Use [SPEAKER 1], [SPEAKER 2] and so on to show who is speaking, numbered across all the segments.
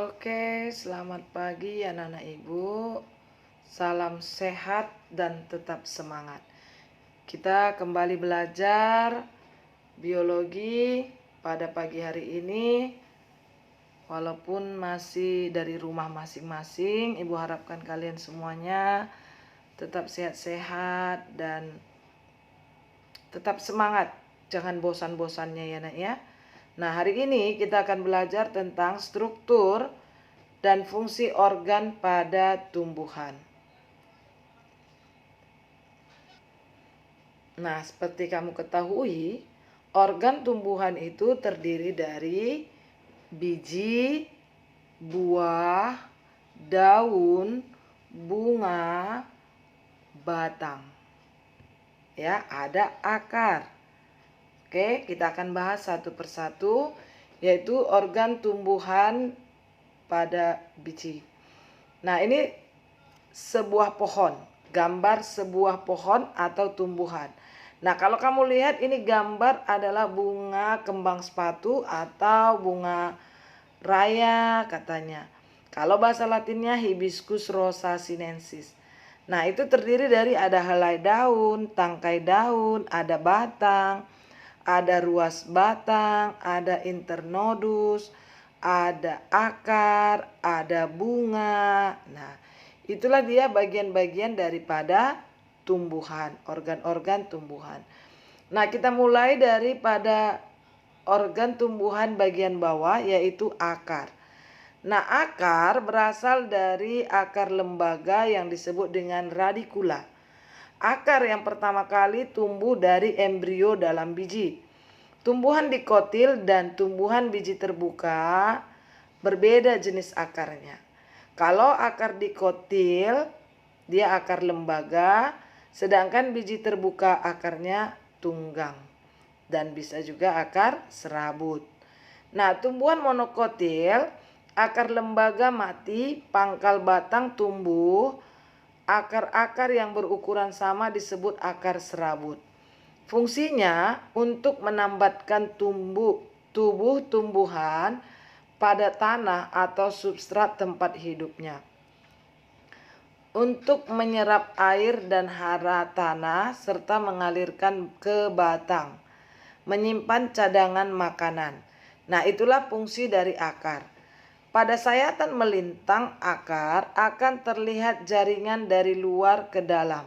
[SPEAKER 1] Oke, selamat pagi anak-anak ibu. Salam sehat dan tetap semangat. Kita kembali belajar biologi pada pagi hari ini. Walaupun masih dari rumah masing-masing, ibu harapkan kalian semuanya tetap sehat-sehat dan tetap semangat. Jangan bosan-bosannya ya nak ya. Nah, hari ini kita akan belajar tentang struktur dan fungsi organ pada tumbuhan. Nah, seperti kamu ketahui, organ tumbuhan itu terdiri dari biji, buah, daun, bunga, batang. Ya, ada akar. Oke, kita akan bahas satu persatu, yaitu organ tumbuhan pada biji. Nah, ini sebuah pohon, gambar sebuah pohon atau tumbuhan. Nah, kalau kamu lihat ini gambar adalah bunga kembang sepatu atau bunga raya katanya. Kalau bahasa Latinnya Hibiscus rosa sinensis. Nah, itu terdiri dari ada helai daun, tangkai daun, ada batang, ada ruas batang, ada internodus, ada akar, ada bunga. Nah, itulah dia bagian-bagian daripada tumbuhan, organ-organ tumbuhan. Nah, kita mulai daripada organ tumbuhan bagian bawah, yaitu akar. Nah, akar berasal dari akar lembaga yang disebut dengan radikula. Akar yang pertama kali tumbuh dari embrio dalam biji. Tumbuhan dikotil dan tumbuhan biji terbuka berbeda jenis akarnya. Kalau akar dikotil, dia akar lembaga, sedangkan biji terbuka akarnya tunggang. Dan bisa juga akar serabut. Nah, tumbuhan monokotil, akar lembaga mati, pangkal batang tumbuh, akar-akar yang berukuran sama disebut akar serabut. Fungsinya untuk menambatkan tubuh tumbuhan pada tanah atau substrat tempat hidupnya. Untuk menyerap air dan hara tanah serta mengalirkan ke batang. Menyimpan cadangan makanan. Nah, itulah fungsi dari akar. Pada sayatan melintang akar akan terlihat jaringan dari luar ke dalam,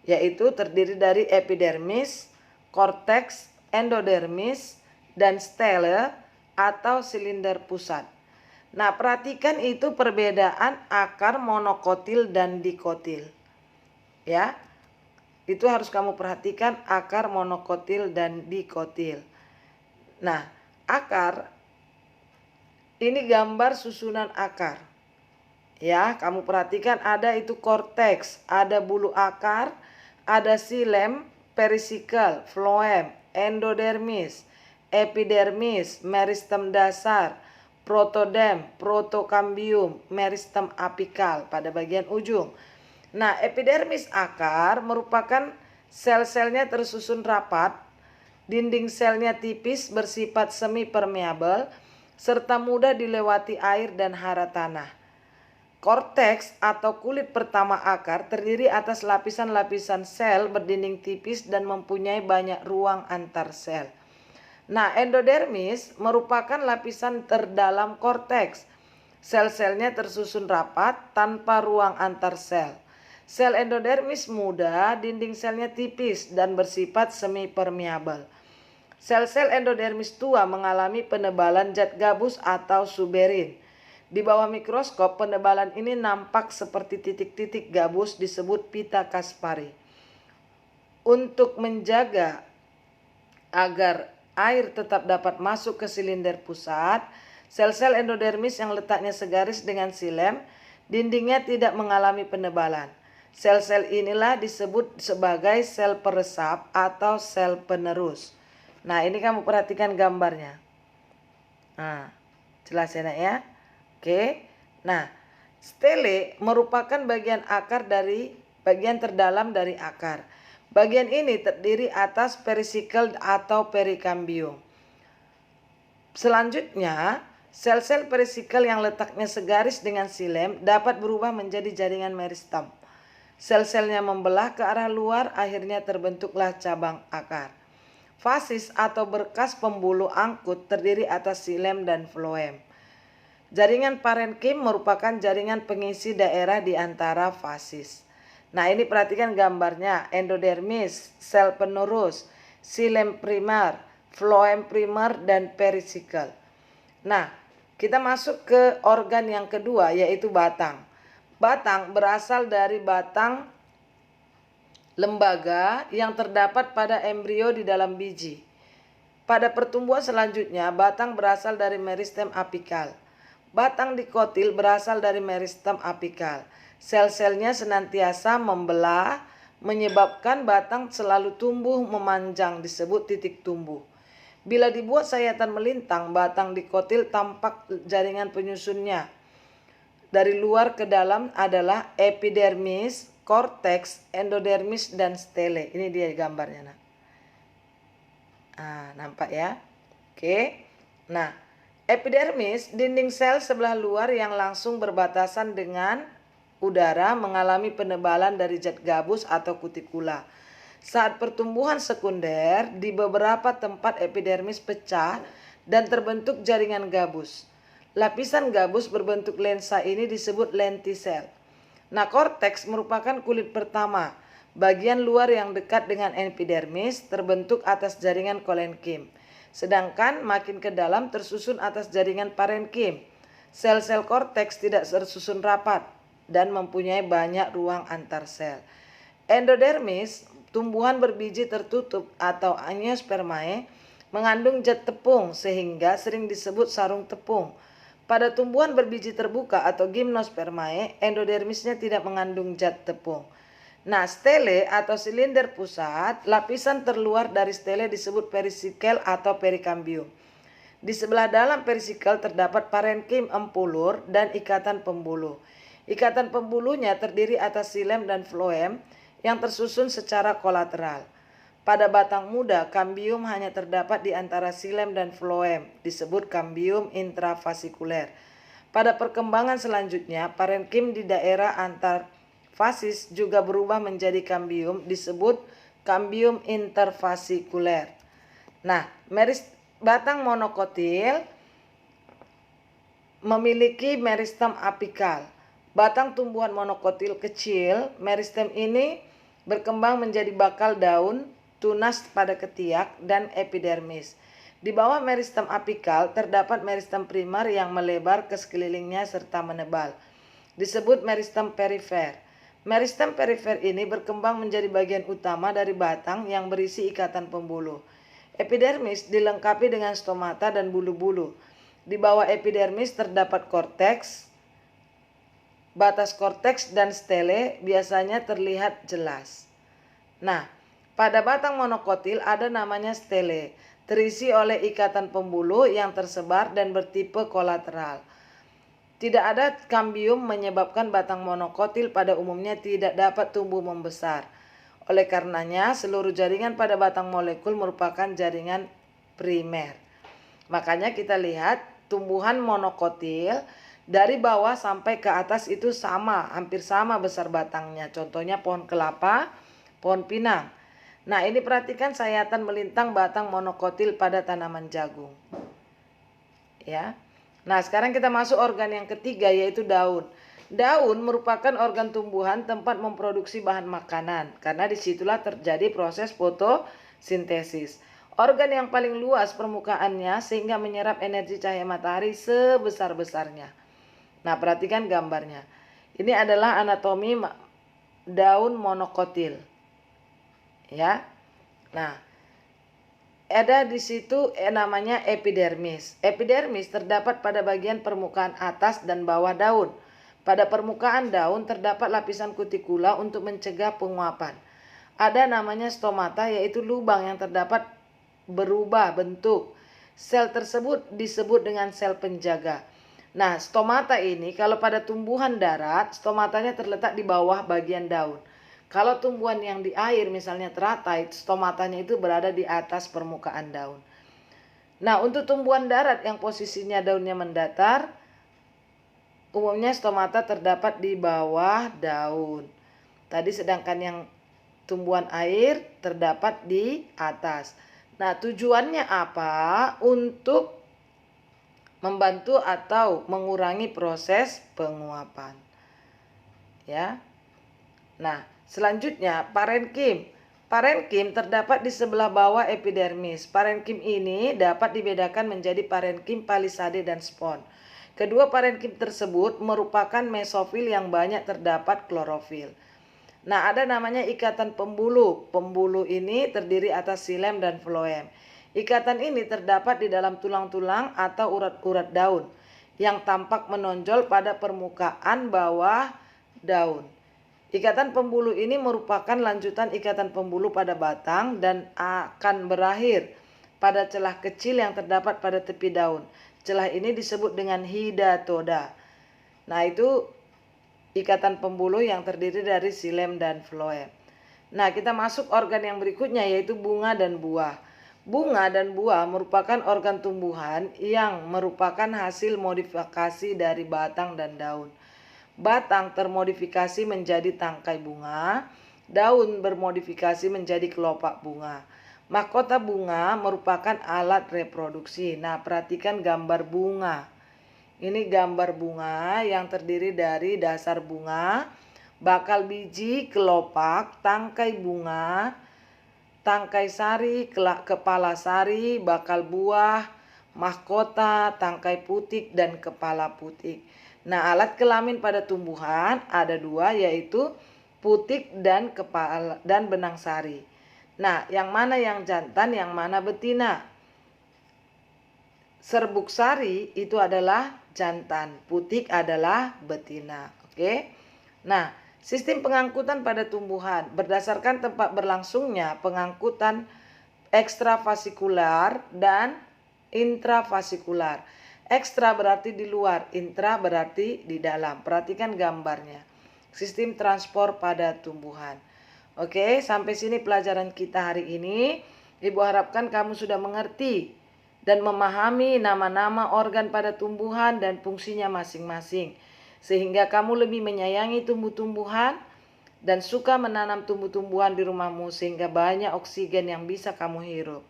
[SPEAKER 1] yaitu terdiri dari epidermis, korteks, endodermis, dan stele atau silinder pusat. Nah, perhatikan itu perbedaan akar monokotil dan dikotil. Ya, itu harus kamu perhatikan akar monokotil dan dikotil. Nah, akar ini gambar susunan akar. Ya, kamu perhatikan ada itu korteks, ada bulu akar, ada xilem, perisikal, floem, endodermis, epidermis, meristem dasar, protodem, protokambium, meristem apikal pada bagian ujung. Nah, epidermis akar merupakan sel-selnya tersusun rapat, dinding selnya tipis bersifat semi permeabel, serta mudah dilewati air dan hara tanah. Korteks atau kulit pertama akar terdiri atas lapisan-lapisan sel berdinding tipis dan mempunyai banyak ruang antar sel. Nah, endodermis merupakan lapisan terdalam korteks. Sel-selnya tersusun rapat tanpa ruang antar sel. Sel endodermis muda, dinding selnya tipis dan bersifat semi permeabel. Sel-sel endodermis tua mengalami penebalan zat gabus atau suberin. Di bawah mikroskop, penebalan ini nampak seperti titik-titik gabus disebut pita Kaspari. Untuk menjaga agar air tetap dapat masuk ke silinder pusat, sel-sel endodermis yang letaknya segaris dengan xilem, dindingnya tidak mengalami penebalan. Sel-sel inilah disebut sebagai sel peresap atau sel penerus. Nah, ini kamu perhatikan gambarnya. Nah, jelas ya nak ya? Oke. Nah, stele merupakan bagian akar dari bagian terdalam dari akar. Bagian ini terdiri atas perisikal atau perikambium. Selanjutnya, Sel-sel perisikal yang letaknya segaris dengan xilem dapat berubah menjadi jaringan meristem. Sel-selnya membelah ke arah luar, akhirnya terbentuklah cabang akar. Fasis atau berkas pembuluh angkut terdiri atas xilem dan floem. Jaringan parenkim merupakan jaringan pengisi daerah di antara fasis. Nah, ini perhatikan gambarnya, endodermis, sel penerus, xilem primer, floem primer, dan perisikal. Nah, kita masuk ke organ yang kedua, yaitu batang. Batang berasal dari batang lembaga yang terdapat pada embrio di dalam biji. Pada pertumbuhan selanjutnya, batang berasal dari meristem apikal. Batang dikotil berasal dari meristem apikal. Sel-selnya senantiasa membelah, menyebabkan batang selalu tumbuh memanjang, disebut titik tumbuh. Bila dibuat sayatan melintang, batang dikotil tampak jaringan penyusunnya. Dari luar ke dalam adalah epidermis, korteks, endodermis, dan stele. Ini dia gambarnya. Nah, nampak ya? Oke. Nah, epidermis, dinding sel sebelah luar yang langsung berbatasan dengan udara mengalami penebalan dari zat gabus atau kutikula. Saat pertumbuhan sekunder, di beberapa tempat epidermis pecah dan terbentuk jaringan gabus. Lapisan gabus berbentuk lensa ini disebut lentisel. Nah, korteks merupakan kulit pertama. Bagian luar yang dekat dengan epidermis terbentuk atas jaringan kolenkim. Sedangkan makin ke dalam tersusun atas jaringan parenkim. Sel-sel korteks tidak tersusun rapat dan mempunyai banyak ruang antar sel. Endodermis, tumbuhan berbiji tertutup atau angiospermae, mengandung zat tepung sehingga sering disebut sarung tepung. Pada tumbuhan berbiji terbuka atau gimnospermae, endodermisnya tidak mengandung zat tepung. Nah, stele atau silinder pusat, lapisan terluar dari stele disebut perisikal atau perikambium. Di sebelah dalam perisikal terdapat parenkim empulur dan ikatan pembuluh. Ikatan pembuluhnya terdiri atas xilem dan floem yang tersusun secara kolateral. Pada batang muda, kambium hanya terdapat di antara xilem dan floem, disebut kambium intrafasikuler. Pada perkembangan selanjutnya, parenkim di daerah antar fasis juga berubah menjadi kambium, disebut kambium interfasikuler. Nah, batang monokotil memiliki meristem apikal. Batang tumbuhan monokotil kecil, meristem ini berkembang menjadi bakal daun, tunas pada ketiak, dan epidermis. Di bawah meristem apikal terdapat meristem primer yang melebar ke sekelilingnya serta menebal. Disebut meristem perifer. Meristem perifer ini berkembang menjadi bagian utama dari batang yang berisi ikatan pembuluh. Epidermis dilengkapi dengan stomata dan bulu-bulu. Di bawah epidermis terdapat korteks. Batas korteks dan stele biasanya terlihat jelas. Nah, pada batang monokotil ada namanya stele, terisi oleh ikatan pembuluh yang tersebar dan bertipe kolateral. Tidak ada kambium menyebabkan batang monokotil pada umumnya tidak dapat tumbuh membesar. Oleh karenanya, seluruh jaringan pada batang molekul merupakan jaringan primer. Makanya kita lihat tumbuhan monokotil dari bawah sampai ke atas itu sama, hampir sama besar batangnya. Contohnya pohon kelapa, pohon pinang. Nah, ini perhatikan sayatan melintang batang monokotil pada tanaman jagung. Ya. Nah, sekarang kita masuk organ yang ketiga, yaitu daun. Daun merupakan organ tumbuhan tempat memproduksi bahan makanan, karena disitulah terjadi proses fotosintesis. Organ yang paling luas permukaannya sehingga menyerap energi cahaya matahari sebesar-besarnya. Nah, perhatikan gambarnya. Ini adalah anatomi daun monokotil. Ya. Nah, ada di situ namanya epidermis. Epidermis terdapat pada bagian permukaan atas dan bawah daun. Pada permukaan daun terdapat lapisan kutikula untuk mencegah penguapan. Ada namanya stomata, yaitu lubang yang terdapat berubah bentuk. Sel tersebut disebut dengan sel penjaga. Nah, stomata ini kalau pada tumbuhan darat, stomatanya terletak di bawah bagian daun. Kalau tumbuhan yang di air misalnya teratai, stomatanya itu berada di atas permukaan daun. Nah, untuk tumbuhan darat yang posisinya daunnya mendatar, umumnya stomata terdapat di bawah daun. Tadi sedangkan yang tumbuhan air terdapat di atas. Nah, tujuannya apa? Untuk membantu atau mengurangi proses penguapan. Ya. Nah, selanjutnya parenkim. Parenkim terdapat di sebelah bawah epidermis. Parenkim ini dapat dibedakan menjadi parenkim palisade dan spon. Kedua parenkim tersebut merupakan mesofil yang banyak terdapat klorofil. Nah, ada namanya ikatan pembuluh. Pembuluh ini terdiri atas xilem dan floem. Ikatan ini terdapat di dalam tulang-tulang atau urat-urat daun yang tampak menonjol pada permukaan bawah daun. Ikatan pembuluh ini merupakan lanjutan ikatan pembuluh pada batang dan akan berakhir pada celah kecil yang terdapat pada tepi daun. Celah ini disebut dengan hidatoda. Nah, itu ikatan pembuluh yang terdiri dari xilem dan floem. Nah, kita masuk organ yang berikutnya yaitu bunga dan buah. Bunga dan buah merupakan organ tumbuhan yang merupakan hasil modifikasi dari batang dan daun. Batang termodifikasi menjadi tangkai bunga, daun bermodifikasi menjadi kelopak bunga. Mahkota bunga merupakan alat reproduksi. Nah, perhatikan gambar bunga. Ini gambar bunga yang terdiri dari dasar bunga, bakal biji, kelopak, tangkai bunga, tangkai sari, kepala sari, bakal buah, mahkota, tangkai putik, dan kepala putik. Nah, alat kelamin pada tumbuhan ada dua, yaitu putik dan kepala dan benang sari. Nah, yang mana yang jantan, yang mana betina? Serbuk sari itu adalah jantan, putik adalah betina. Oke. Nah, sistem pengangkutan pada tumbuhan berdasarkan tempat berlangsungnya pengangkutan ekstravasikular dan intravasikular. Ekstra berarti di luar, intra berarti di dalam. Perhatikan gambarnya. Sistem transport pada tumbuhan. Oke, sampai sini pelajaran kita hari ini. Ibu harapkan kamu sudah mengerti dan memahami nama-nama organ pada tumbuhan dan fungsinya masing-masing. Sehingga kamu lebih menyayangi tumbuh-tumbuhan dan suka menanam tumbuh-tumbuhan di rumahmu sehingga banyak oksigen yang bisa kamu hirup.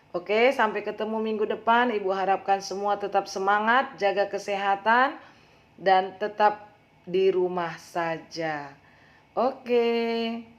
[SPEAKER 1] Oke, sampai ketemu minggu depan. Ibu harapkan semua tetap semangat, jaga kesehatan, dan tetap di rumah saja. Oke.